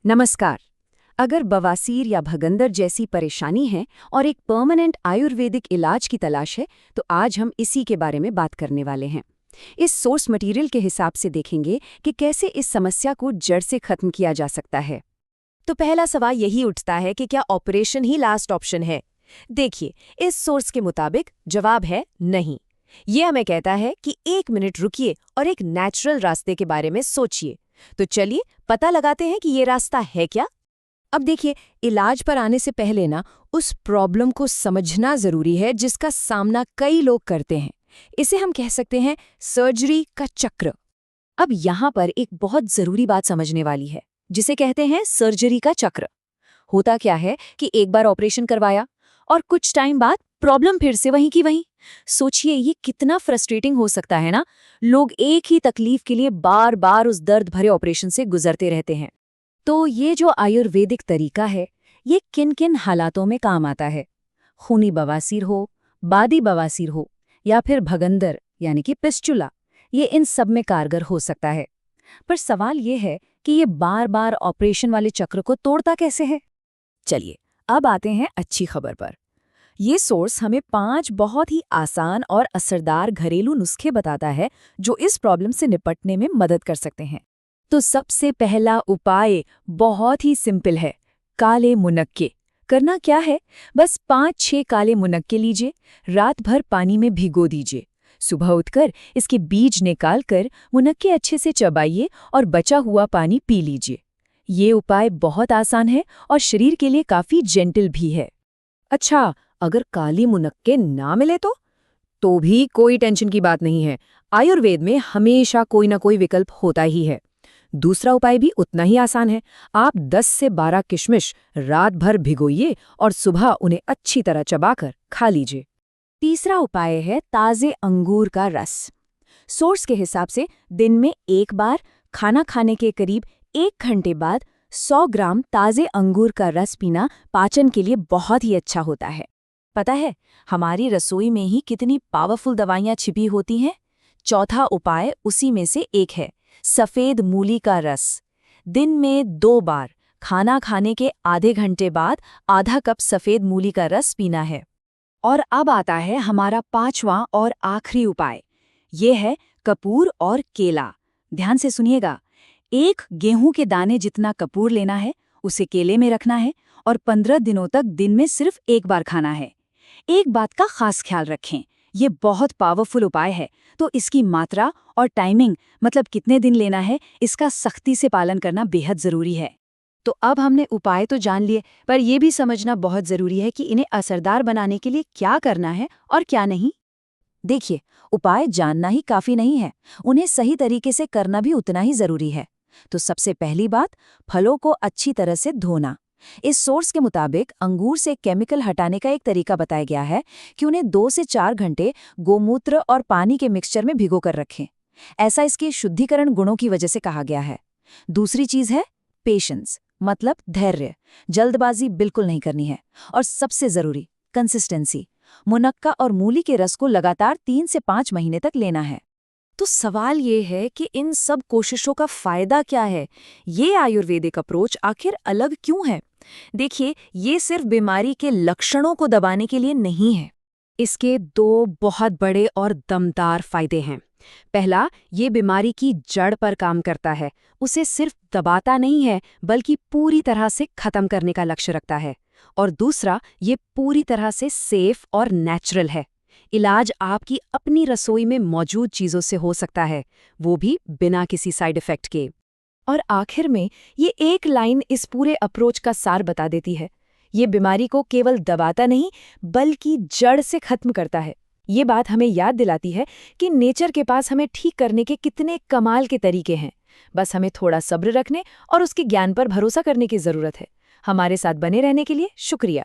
नमस्कार। अगर बवासीर या भगंदर जैसी परेशानी है और एक परमानेंट आयुर्वेदिक इलाज की तलाश है तो आज हम इसी के बारे में बात करने वाले हैं। इस सोर्स मटेरियल के हिसाब से देखेंगे कि कैसे इस समस्या को जड़ से खत्म किया जा सकता है। तो पहला सवाल यही उठता है कि क्या ऑपरेशन ही लास्ट ऑप्शन है। देखिए, इस सोर्स के मुताबिक जवाब है नहीं। ये हमें कहता है कि 1 मिनट रुकिए और एक नेचुरल रास्ते के बारे में सोचिए। तो चलिए पता लगाते हैं कि ये रास्ता है क्या। अब देखिए, इलाज पर आने से पहले उस प्रॉब्लम को समझना जरूरी है जिसका सामना कई लोग करते हैं। इसे हम कह सकते हैं सर्जरी का चक्र। अब यहाँ पर एक बहुत जरूरी बात समझने वाली है, जिसे कहते हैं सर्जरी का चक्र। होता क्या है कि एक बार ऑपरेशन करवाया और कुछ टाइम बाद प्रॉब्लम फिर से वहीं की वहीं। सोचिए ये कितना फ्रस्ट्रेटिंग हो सकता है ना। लोग एक ही तकलीफ के लिए बार बार उस दर्द भरे ऑपरेशन से गुजरते रहते हैं। तो ये जो आयुर्वेदिक तरीका है, ये किन किन हालातों में काम आता है? खूनी बवासीर हो, बादी बवासीर हो या फिर भगंदर यानी कि पिस्चुला, ये इन सब में कारगर हो सकता है। पर सवाल ये है कि ये बार बार ऑपरेशन वाले चक्र को तोड़ता कैसे है? चलिए अब आते हैं अच्छी खबर पर। ये सोर्स हमें 5 बहुत ही आसान और असरदार घरेलू नुस्खे बताता है जो इस प्रॉब्लम से निपटने में मदद कर सकते हैं। तो सबसे पहला उपाय बहुत ही सिंपल है, काले मुनक्के। करना क्या है, बस 5-6 काले मुनक्के लीजिए, रात भर पानी में भिगो दीजिए। सुबह उठकर इसके बीज निकालकर मुनक्के अच्छे से चबाइए और बचा हुआ पानी पी लीजिए। ये उपाय बहुत आसान है और शरीर के लिए काफी जेंटल भी है। अच्छा, अगर काली मुनक्के ना मिले तो भी कोई टेंशन की बात नहीं है। आयुर्वेद में हमेशा कोई ना कोई विकल्प होता ही है। दूसरा उपाय भी उतना ही आसान है। आप 10 से 12 किशमिश रात भर भिगोइए और सुबह उन्हें अच्छी तरह चबाकर खा लीजिए। तीसरा उपाय है ताजे अंगूर का रस। सोर्स के हिसाब से दिन में एक बार, खाना खाने के करीब 1 घंटे बाद 100 ग्राम ताजे अंगूर का रस पीना पाचन के लिए बहुत ही अच्छा होता है। पता है हमारी रसोई में ही कितनी पावरफुल दवाइयाँ छिपी होती हैं। चौथा उपाय उसी में से एक है, सफेद मूली का रस। दिन में 2 बार, खाना खाने के आधे घंटे बाद आधा कप सफेद मूली का रस पीना है। और अब आता है हमारा 5वां और आखिरी उपाय। ये है कपूर और केला। ध्यान से सुनिएगा। 1 गेहूं के दाने जितना कपूर लेना है, उसे केले में रखना है और 15 दिनों तक दिन में सिर्फ 1 बार खाना है। एक बात का खास ख्याल रखें, ये बहुत पावरफुल उपाय है, तो इसकी मात्रा और टाइमिंग, मतलब कितने दिन लेना है, इसका सख्ती से पालन करना बेहद जरूरी है। तो अब हमने उपाय तो जान लिए, पर यह भी समझना बहुत जरूरी है कि इन्हें असरदार बनाने के लिए क्या करना है और क्या नहीं। देखिए, उपाय जानना ही काफी नहीं है, उन्हें सही तरीके से करना भी उतना ही जरूरी है। तो सबसे पहली बात, फलों को अच्छी तरह से धोना। इस सोर्स के मुताबिक अंगूर से केमिकल हटाने का एक तरीका बताया गया है कि उन्हें 2 से 4 घंटे गोमूत्र और पानी के मिक्सचर में भिगो कर रखें। ऐसा इसके शुद्धिकरण गुणों की वजह से कहा गया है। दूसरी चीज है पेशेंस, मतलब धैर्य। जल्दबाजी बिल्कुल नहीं करनी है। और सबसे जरूरी, कंसिस्टेंसी। मुनक्का और मूली के रस को लगातार 3 से 5 महीने तक लेना है। तो सवाल ये है कि इन सब कोशिशों का फायदा क्या है? ये आयुर्वेदिक अप्रोच आखिर अलग क्यों है? देखिए, ये सिर्फ बीमारी के लक्षणों को दबाने के लिए नहीं है। इसके 2 बहुत बड़े और दमदार फायदे हैं। पहला, ये बीमारी की जड़ पर काम करता है। उसे सिर्फ दबाता नहीं है, बल्कि पूरी तरह से खत्म करने का लक्ष्य रखता है। और दूसरा, ये पूरी तरह से सेफ और नेचुरल है। इलाज आपकी अपनी रसोई में मौजूद चीजों से हो सकता है, वो भी बिना किसी साइड इफेक्ट के। और आखिर में ये एक लाइन इस पूरे अप्रोच का सार बता देती है। ये बीमारी को केवल दबाता नहीं, बल्कि जड़ से खत्म करता है। ये बात हमें याद दिलाती है कि नेचर के पास हमें ठीक करने के कितने कमाल के तरीके हैं। बस हमें थोड़ा सब्र रखने और उसके ज्ञान पर भरोसा करने की जरूरत है। हमारे साथ बने रहने के लिए शुक्रिया।